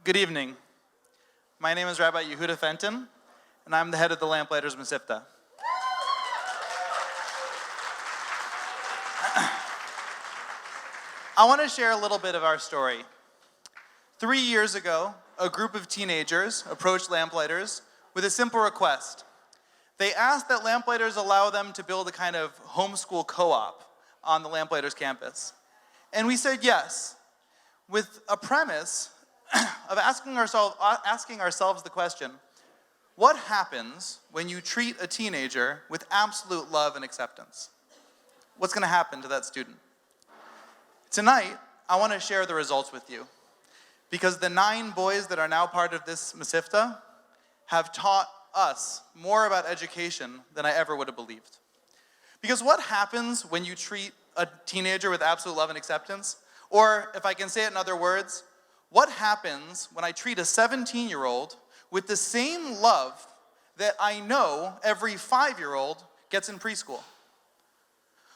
Good evening. My name is Rabbi Yehuda Fenton, and I'm the head of the Lamplighters Mesivta. I want to share a little bit of our story. 3 years ago, a group of teenagers approached Lamplighters with a simple request. They asked that Lamplighters allow them to build a kind of homeschool co-op on the Lamplighters campus. And we said yes, with a premise of asking ourselves the question, what happens when you treat a teenager with absolute love and acceptance? What's going to happen to that student? Tonight, I want to share the results with you, because the 9 boys that are now part of this Mesivta have taught us more about education than I ever would have believed. Because what happens when you treat a teenager with absolute love and acceptance? Or, if I can say it in other words, what happens when I treat a 17-year-old with the same love that I know every 5-year-old gets in preschool?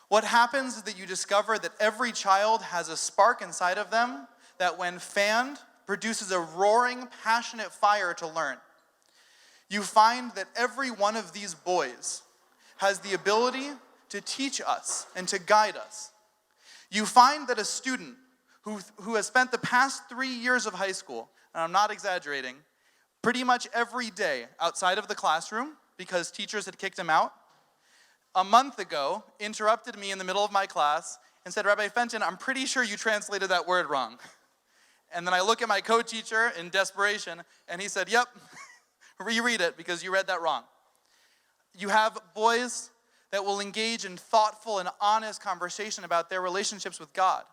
What happens is that you discover that every child has a spark inside of them that, when fanned, produces a roaring, passionate fire to learn. You find that every one of these boys has the ability to teach us and to guide us. You find that a student who has spent the past 3 years of high school, and I'm not exaggerating, pretty much every day outside of the classroom because teachers had kicked him out, a month ago interrupted me in the middle of my class and said, "Rabbi Fenton, I'm pretty sure you translated that word wrong." And then I look at my co-teacher in desperation, and he said, "Yep, reread it because you read that wrong." You have boys that will engage in thoughtful and honest conversation about their relationships with God.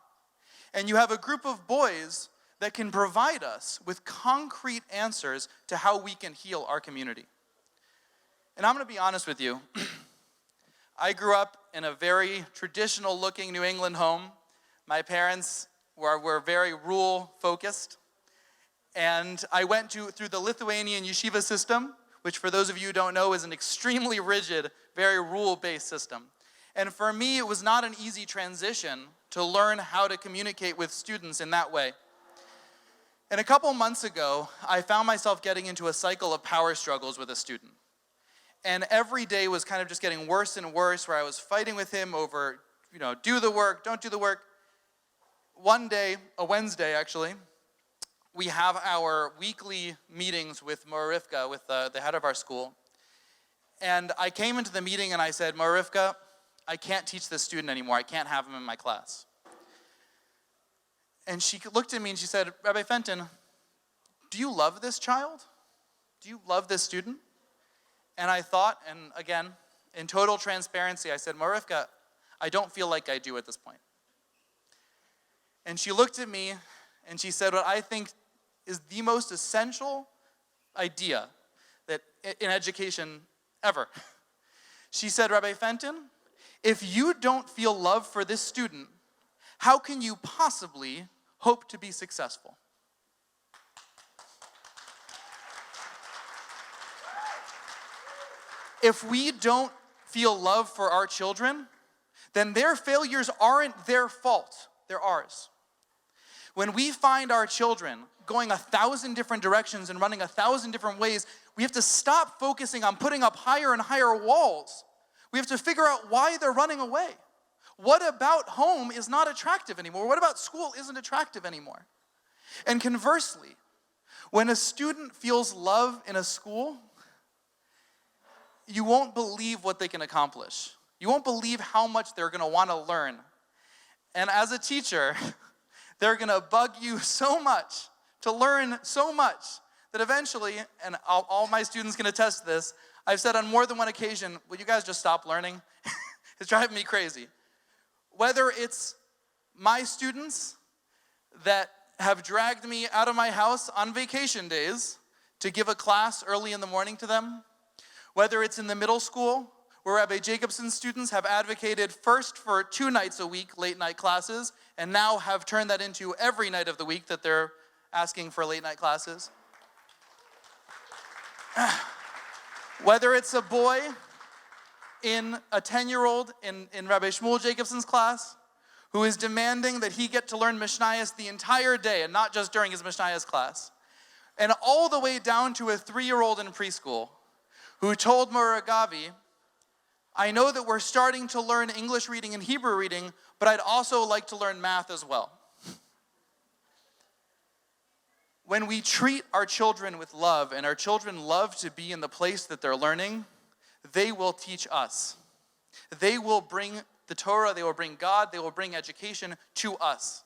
And you have a group of boys that can provide us with concrete answers to how we can heal our community. And I'm going to be honest with you. I grew up in a very traditional-looking New England home. My parents were very rural-focused. And I went through the Lithuanian Yeshivah system, which, for those of you who don't know, is an extremely rigid, very rule-based system. And for me, it was not an easy transition to learn how to communicate with students in that way. And a couple months ago, I found myself getting into a cycle of power struggles with a student. And every day was kind of just getting worse and worse, where I was fighting with him over, do the work, don't do the work. One day, a Wednesday actually, we have our weekly meetings with Rivka, with the head of our school. And I came into the meeting and I said, "Rivka, I can't teach this student anymore. I can't have him in my class." And she looked at me and she said, "Rabbi Fenton, do you love this child? Do you love this student?" And I thought, and again, in total transparency, I said, "Rivka, I don't feel like I do at this point." And she looked at me and she said what I think is the most essential idea that in education ever. She said, "Rabbi Fenton, if you don't feel love for this student, how can you possibly hope to be successful?" If we don't feel love for our children, then their failures aren't their fault, they're ours. When we find our children going 1,000 different directions and running 1,000 different ways, we have to stop focusing on putting up higher and higher walls. We have to figure out why they're running away. What about home is not attractive anymore? What about school isn't attractive anymore? And conversely, when a student feels love in a school, you won't believe what they can accomplish. You won't believe how much they're going to want to learn. And as a teacher, they're going to bug you so much to learn so much that eventually, and all my students can attest to this, I've said on more than one occasion, "Will you guys just stop learning? It's driving me crazy." Whether it's my students that have dragged me out of my house on vacation days to give a class early in the morning to them, whether it's in the middle school where Rabbi Jacobson's students have advocated first for 2 nights a week late night classes and now have turned that into every night of the week that they're asking for late night classes. Whether it's a boy in a 10-year-old in Rabbi Shmuel Jacobson's class who is demanding that he get to learn Mishnayos the entire day and not just during his Mishnayos class. and all the way down to a 3-year-old in preschool who told Muragavi, I know that we're starting to learn English reading and Hebrew reading, but I'd also like to learn math as well. When we treat our children with love, and our children love to be in the place that they're learning, they will teach us. They will bring the Torah, they will bring God, they will bring education to us.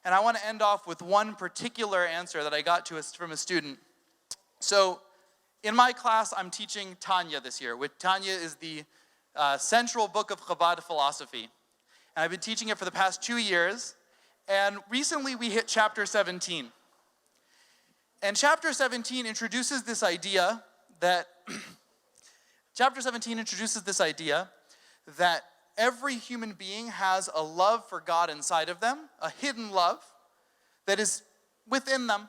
And I want to end off with one particular answer that I got from a student. So, in my class, I'm teaching Tanya this year. Tanya is the central book of Chabad philosophy. And I've been teaching it for the past 2 years. And recently we hit chapter 17. And chapter 17 introduces this idea that every human being has a love for God inside of them, a hidden love that is within them.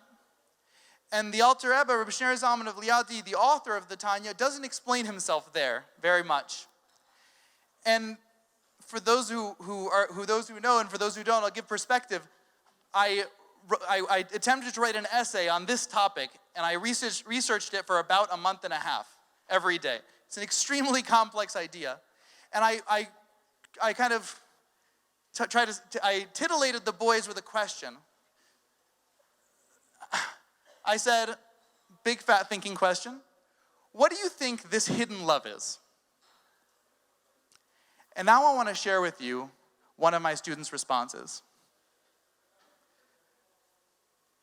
And the Alter Rebbe, Rabbi Shneur Zalman of Liadi, the author of the Tanya, doesn't explain himself there very much. And for those who know, and for those who don't, I'll give perspective. I attempted to write an essay on this topic, and I researched it for about a month and a half every day. It's an extremely complex idea, and I kind of I titillated the boys with a question. I said, big fat thinking question, what do you think this hidden love is? And now I want to share with you one of my students' responses.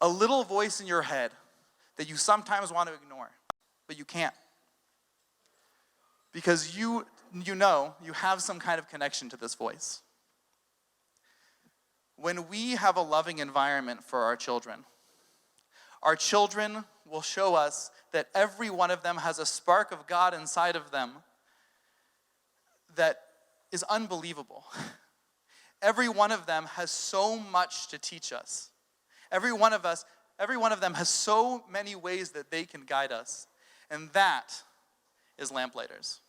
A little voice in your head that you sometimes want to ignore, but you can't. Because you know you have some kind of connection to this voice. When we have a loving environment for our children will show us that every one of them has a spark of God inside of them that is unbelievable. Every one of them has so much to teach us. Every one of them has so many ways that they can guide us. And that is Lamplighters.